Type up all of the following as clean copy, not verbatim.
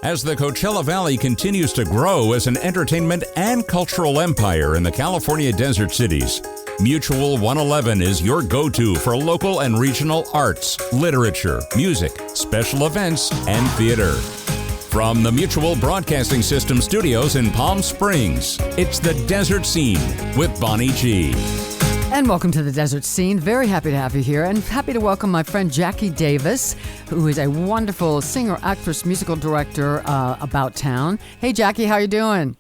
As the Coachella Valley continues to grow as an entertainment and cultural empire in the California desert cities, Mutual 111 is your go-to for local and regional arts, literature, music, special events, and theater. From the Mutual Broadcasting System studios in Palm Springs, it's The Desert Scene with Bonnie G. And welcome to The Desert Scene. Very happy to have you here, and happy to welcome my friend Jaci Davis, who is a wonderful singer, actress, musical director about town. Hey, Jaci, how you doing?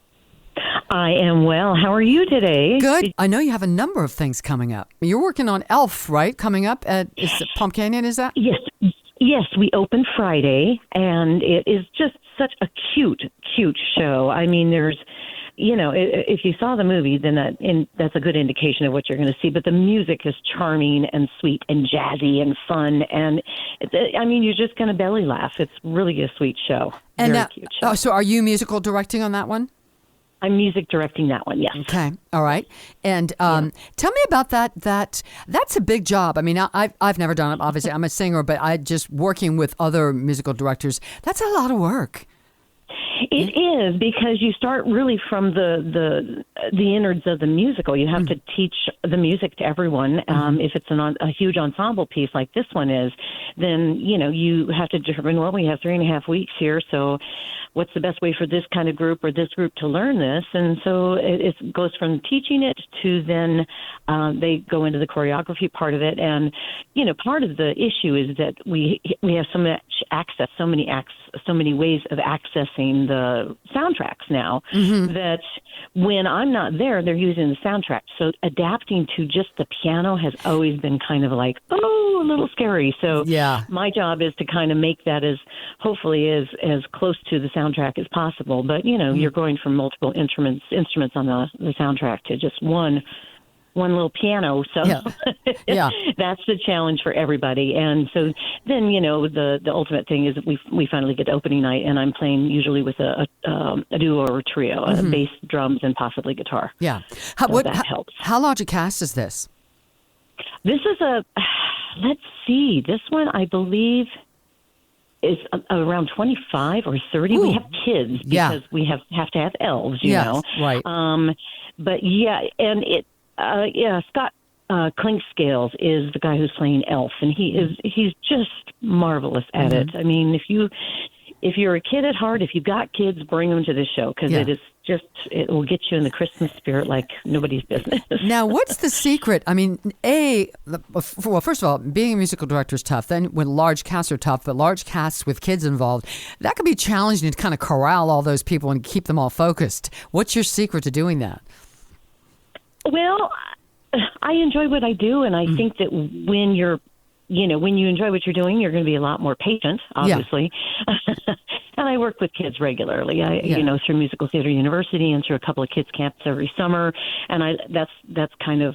I am well. How are you today? Good. I know you have a number of things coming up. You're working on Elf, right? Coming up at Palm Canyon, is that? Yes, we open Friday, and it is just such a cute show. I mean, there's, you know, if you saw the movie, then that's a good indication of what you're going to see. But the music is charming and sweet and jazzy and fun, and I mean, you're just going to belly laugh. It's really a sweet show. And very cute show. So are you musical directing on that one? I'm music directing that one, yes. Okay, all right. And tell me about that. That's a big job. I mean, I've never done it. Obviously, I'm a singer, but I just working with other musical directors. That's a lot of work. It is, because you start really from the innards of the musical. You have to teach the music to everyone. If it's a huge ensemble piece like this one is, then, you know, you have to determine, well, we have 3.5 weeks here, so what's the best way for this kind of group or this group to learn this? And so it goes from teaching it to then they go into the choreography part of it. And, you know, part of the issue is that we have so much access, so many ways of accessing the soundtracks now that when I'm not there, they're using the soundtrack. So adapting to just the piano has always been kind of like, a little scary. So my job is to kind of make that hopefully as close to the soundtrack as possible. But, you know, you're going from multiple instruments on the soundtrack to just one little piano. So that's the challenge for everybody. And so then, you know, the ultimate thing is that we finally get to opening night, and I'm playing usually with a duo or a trio, bass, drums, and possibly guitar. Yeah. That helps. How large a cast is this? This is let's see, this one I believe is around 25 or 30. Ooh. We have kids because we have to have elves, you know. Right. But and Scott Clinkscales is the guy who's playing Elf, and he's just marvelous at it. I mean, if you're a kid at heart, if you've got kids, bring them to this show, because it will get you in the Christmas spirit like nobody's business. Now, what's the secret? I mean, well, first of all, being a musical director is tough. Then when large casts are tough, but large casts with kids involved, that can be challenging to kind of corral all those people and keep them all focused. What's your secret to doing that? Well, I enjoy what I do, and I think that when you enjoy what you're doing, you're going to be a lot more patient, obviously. And I work with kids regularly, you know, through Musical Theater University and through a couple of kids camps every summer. And that's kind of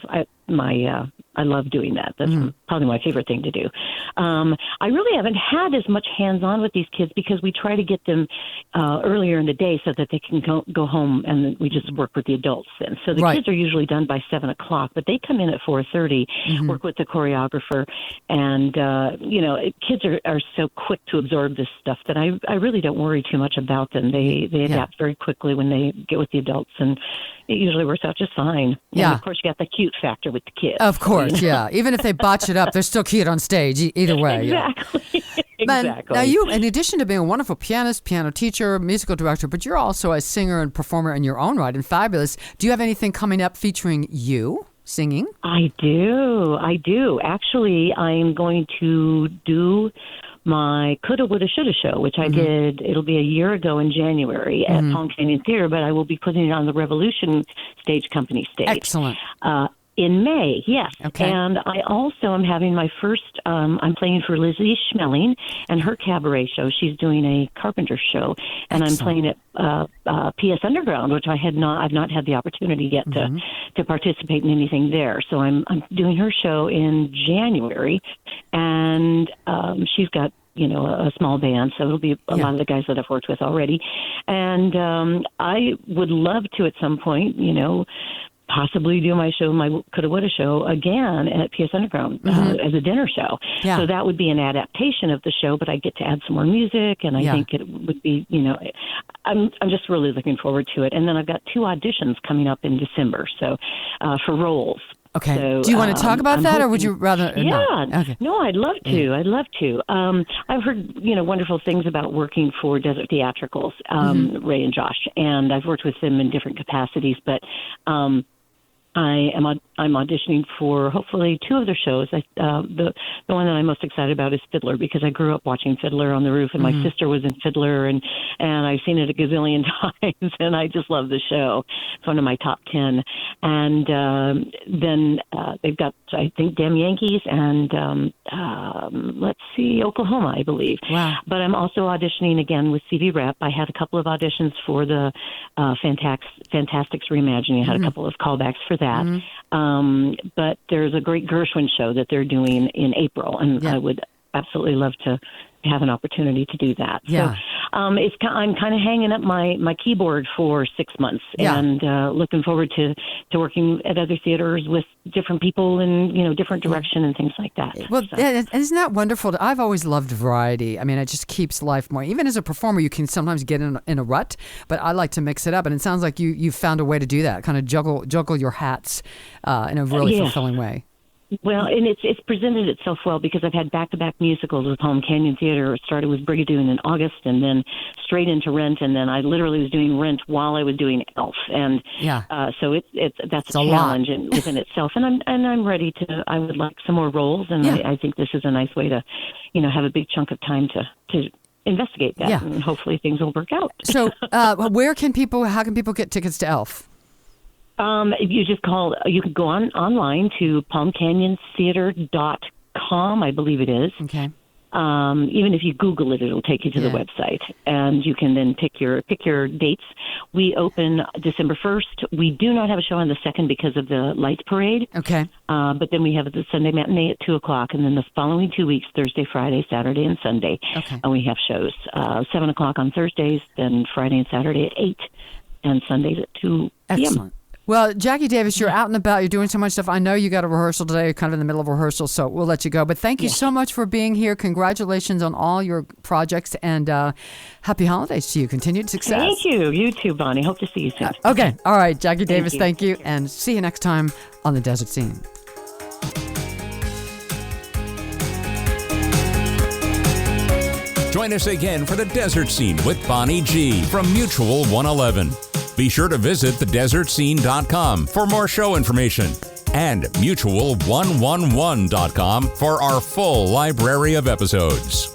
I love doing that. That's probably my favorite thing to do. I really haven't had as much hands-on with these kids because we try to get them earlier in the day so that they can go home, and we just work with the adults then. So the kids are usually done by 7 o'clock, but they come in at 4:30, work with the choreographer, and you know, kids are so quick to absorb this stuff that I really don't worry too much about them. They adapt very quickly when they get with the adults, and it usually works out just fine. Yeah. And of course, you got the cute factor with the kids. Of course, yeah. Even if they botch it up, they're still cute on stage, either way. Exactly. Yeah. Exactly. Now, you, in addition to being a wonderful pianist, piano teacher, musical director, but you're also a singer and performer in your own right and fabulous. Do you have anything coming up featuring you singing? I do. Actually, I'm going to do my Coulda, Woulda, Shoulda show, which I did. It'll be a year ago in January at Palm Canyon Theater, but I will be putting it on the Revolution Stage Company stage. Excellent. In May, yes. Okay. And I also am having my first, I'm playing for Lizzie Schmeling and her cabaret show. She's doing a carpenter show, and Excellent. I'm playing at PS Underground, which I've not had the opportunity yet to participate in anything there. So I'm doing her show in January, and she's got, you know, a small band, so it'll be a lot of the guys that I've worked with already. And I would love to at some point, you know, possibly do my show, my Coulda Woulda show, again at PS Underground as a dinner show. Yeah. So that would be an adaptation of the show, but I get to add some more music, and I think it would be, I'm just really looking forward to it. And then I've got 2 auditions coming up in December, so for roles. Okay. So, do you want to talk about that, or would you rather? Yeah. Okay. No, I'd love to. I'd love to. I've heard, wonderful things about working for Desert Theatricals, Ray and Josh, and I've worked with them in different capacities, but I'm auditioning for hopefully 2 of their shows. The one that I'm most excited about is Fiddler, because I grew up watching Fiddler on the Roof, and my sister was in Fiddler, and I've seen it a gazillion times, and I just love the show. It's one of my top 10. And then they've got, I think, Damn Yankees and let's see, Oklahoma, I believe. Wow. But I'm also auditioning again with CV Rep. I had a couple of auditions for the Fantastics Reimagining. I had a couple of callbacks for that. But there's a great Gershwin show that they're doing in April, and I would absolutely love to have an opportunity to do that. Yeah. So I'm kind of hanging up my keyboard for 6 months, and looking forward to working at other theaters with different people in different direction and things like that. Well, isn't that wonderful? I've always loved variety. I mean, it just keeps life more. Even as a performer, you can sometimes get in a rut, but I like to mix it up. And it sounds like you've found a way to do that, kind of juggle your hats in a really fulfilling way. Well, and it's presented itself well, because I've had back-to-back musicals with Palm Canyon Theater. It started with Brigadoon in August, and then straight into Rent, and then I literally was doing Rent while I was doing Elf, and so that's a challenge within itself. And I'm ready to. I would like some more roles, and I think this is a nice way to, have a big chunk of time to investigate that, and hopefully things will work out. So, how can people get tickets to Elf? You can go online to palmcanyontheater.com, I believe it is. Okay. Even if you Google it, it'll take you to the website, and you can then pick your dates. We open December 1st. We do not have a show on the 2nd because of the Lights Parade. Okay. But then we have the Sunday matinee at 2:00, and then the following 2 weeks, Thursday, Friday, Saturday, and Sunday. Okay. And we have shows 7:00 on Thursdays, then Friday and Saturday at 8, and Sundays at 2 p.m. Excellent. Well, Jackie Davis, you're out and about. You're doing so much stuff. I know you got a rehearsal today. You're kind of in the middle of a rehearsal, so we'll let you go. But thank you so much for being here. Congratulations on all your projects, and happy holidays to you. Continued success. Thank you. You too, Bonnie. Hope to see you soon. Okay. All right, Jackie Davis, thank you. And see you next time on The Desert Scene. Join us again for The Desert Scene with Bonnie G. from Mutual 111. Be sure to visit thedesertscene.com for more show information and mutual111.com for our full library of episodes.